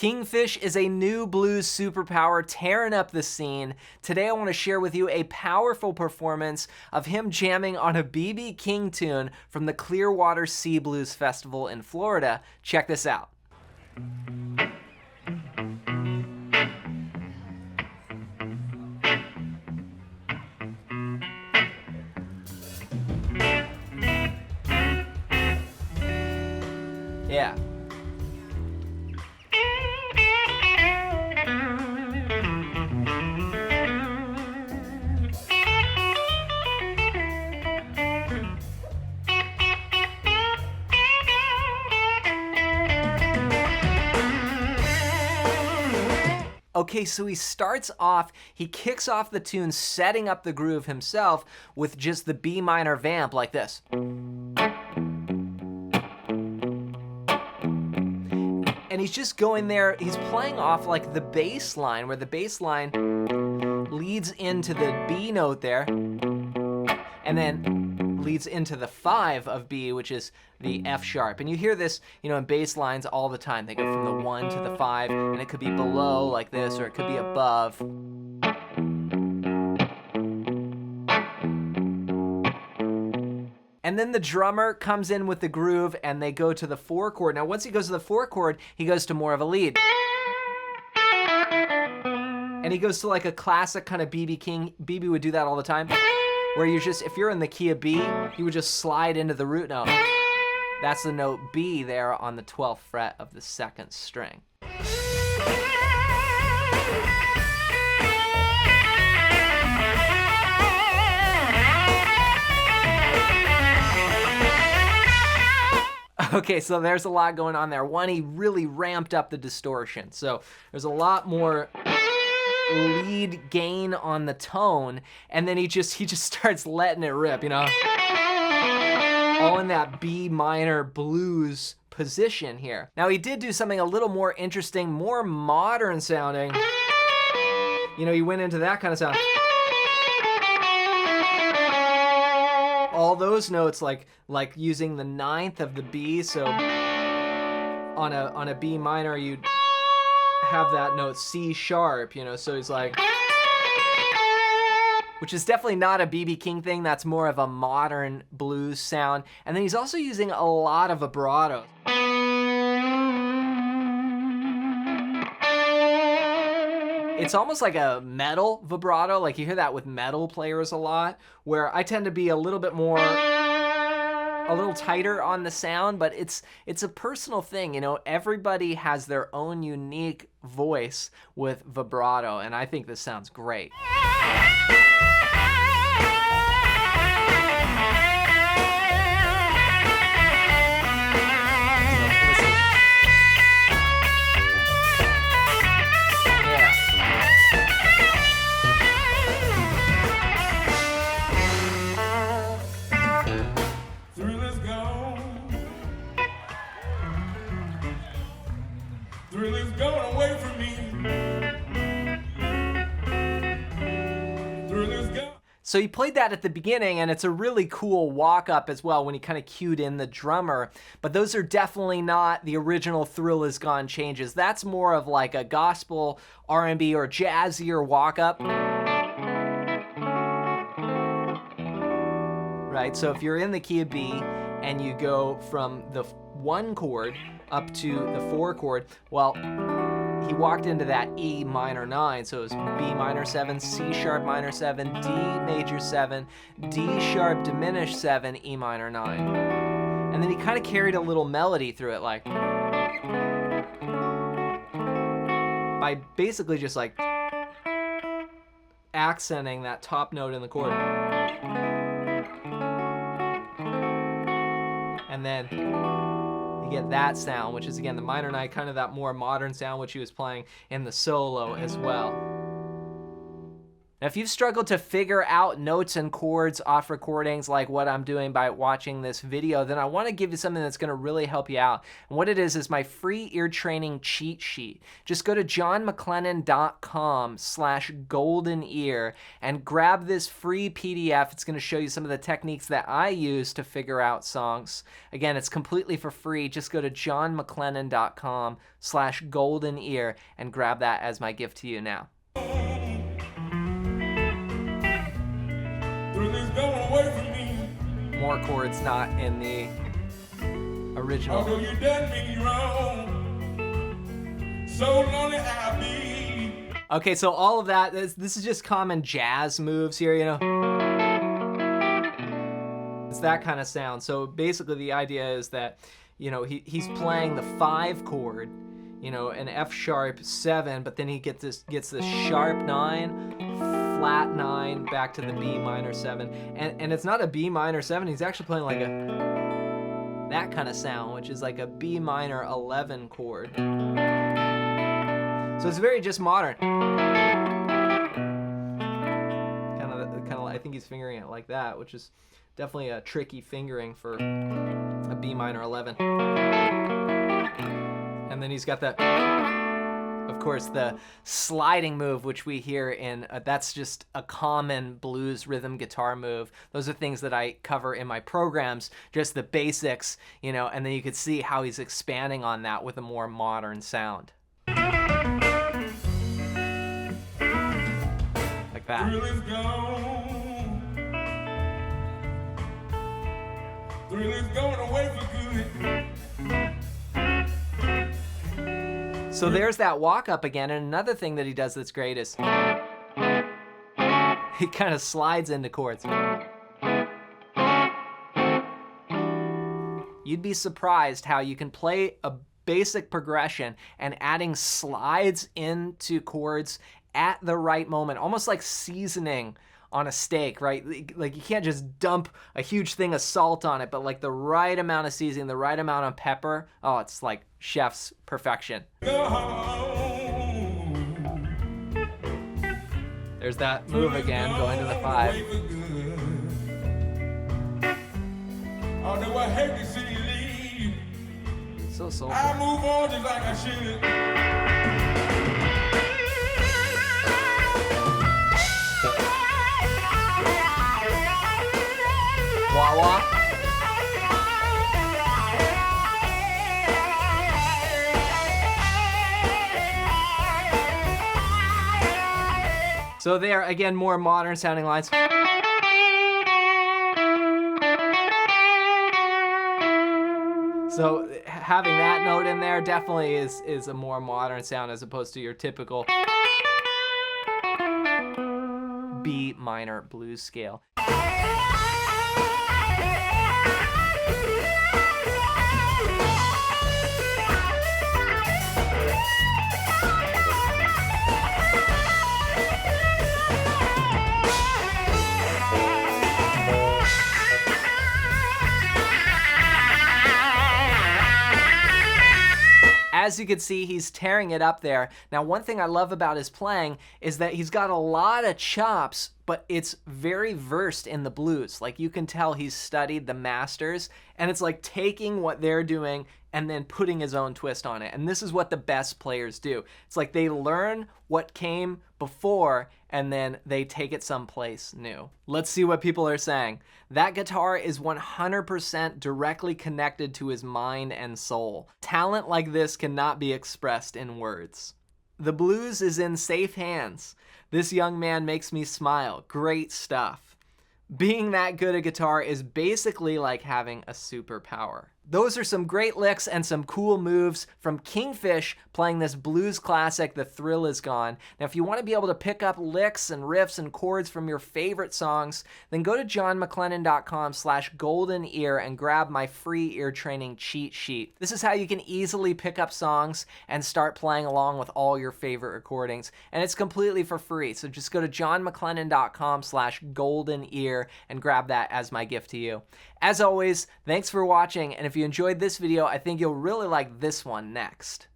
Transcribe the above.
Kingfish is a new blues superpower tearing up the scene. Today I want to share with you a powerful performance of him jamming on a B.B. King tune from the Clearwater Sea Blues Festival in Florida. Check this out. Yeah. Okay, so he starts off, he kicks off the tune setting up the groove himself with just the B minor vamp like this. And he's just going there, he's playing off like the bass line, where the bass line leads into the B note there, and then leads into the 5 of B, which is the F sharp. And you hear this, in bass lines all the time. They go from the 1 to the 5, and it could be below like this, or it could be above. And then the drummer comes in with the groove and they go to the 4 chord. Now, once he goes to the 4 chord, he goes to more of a lead. And he goes to like a classic kind of B.B. King. B.B. would do that all the time, where if you're in the key of B, you would just slide into the root note. That's the note B there on the 12th fret of the 2nd string. Okay, so there's a lot going on there. One, he really ramped up the distortion. So there's a lot more lead gain on the tone, and then he just starts letting it rip, all in that B minor blues position here. Now, he did do something a little more interesting, more modern sounding. He went into that kind of sound. All those notes, like using the 9th of the B, so on a B minor, you'd have that note C sharp, so he's like, which is definitely not a B.B. King thing. That's more of a modern blues sound. And then he's also using a lot of vibrato. It's almost like a metal vibrato. Like you hear that with metal players a lot, where I tend to be a little tighter on the sound, but it's a personal thing. Everybody has their own unique voice with vibrato, and I think this sounds great. Thrill is going away from me. Thrill is gone. So he played that at the beginning, and it's a really cool walk-up as well when he kind of cued in the drummer. But those are definitely not the original Thrill Is Gone changes. That's more of like a gospel, R&B, or jazzier walk-up. Right, so if you're in the key of B and you go from the 1 chord up to the 4 chord, well, he walked into that E minor 9, so it was B minor 7, C sharp minor 7, D major 7, D sharp diminished 7, E minor 9. And then he kind of carried a little melody through it, like, by basically just like accenting that top note in the chord. And then you get that sound, which is again the minor 9, kind of that more modern sound which he was playing in the solo as well. Now, if you've struggled to figure out notes and chords off recordings like what I'm doing by watching this video, then I want to give you something that's going to really help you out. And what it is my free ear training cheat sheet. Just go to johnmclennan.com/goldenear and grab this free PDF. It's going to show you some of the techniques that I use to figure out songs. Again, it's completely for free. Just go to johnmclennan.com/goldenear and grab that as my gift to you now. Away from me. More chords not in the original. Although you done me wrong, so lonely I'll be. Okay, so all of that, this is just common jazz moves here, you know. It's that kind of sound. So basically the idea is that, you know, he's playing the 5 chord, you know, an F sharp 7, but then he gets this sharp 9, flat 9, back to the B minor 7. And it's not a B minor 7, he's actually playing like that kind of sound, which is like a B minor 11 chord. So it's very just modern. Kind of I think he's fingering it like that, which is definitely a tricky fingering for a B minor 11. And then he's got that, of course, the sliding move, which we hear in, that's just a common blues rhythm guitar move. Those are things that I cover in my programs, just the basics, you know, and then you could see how he's expanding on that with a more modern sound. Like that. Thrill is gone. Thrill is going away for good. So there's that walk up again, and another thing that he does that's great is he kind of slides into chords. You'd be surprised how you can play a basic progression and adding slides into chords at the right moment, almost like seasoning on a steak, right? Like you can't just dump a huge thing of salt on it, but like the right amount of seasoning, the right amount of pepper. Oh, it's like chef's perfection. There's that move again, going to the 5. Although I hate to see you leave, So soulful. I move on just like I should. Wah wah. So there, again, more modern sounding lines. So having that note in there definitely is a more modern sound as opposed to your typical B minor blues scale. As you can see, he's tearing it up there. Now, one thing I love about his playing is that he's got a lot of chops, but it's very versed in the blues. Like, you can tell he's studied the masters, and it's like taking what they're doing and then putting his own twist on it. And this is what the best players do. It's like they learn what came before and then they take it someplace new. Let's see what people are saying. That guitar is 100% directly connected to his mind and soul. Talent like this cannot be expressed in words. The blues is in safe hands. This young man makes me smile. Great stuff. Being that good at guitar is basically like having a superpower. Those are some great licks and some cool moves from Kingfish playing this blues classic, The Thrill Is Gone. Now, if you want to be able to pick up licks and riffs and chords from your favorite songs, then go to johnmclennan.com/goldenear and grab my free ear training cheat sheet. This is how you can easily pick up songs and start playing along with all your favorite recordings. And it's completely for free. So just go to johnmclennan.com/goldenear and grab that as my gift to you. As always, thanks for watching. And if you enjoyed this video, I think you'll really like this one next.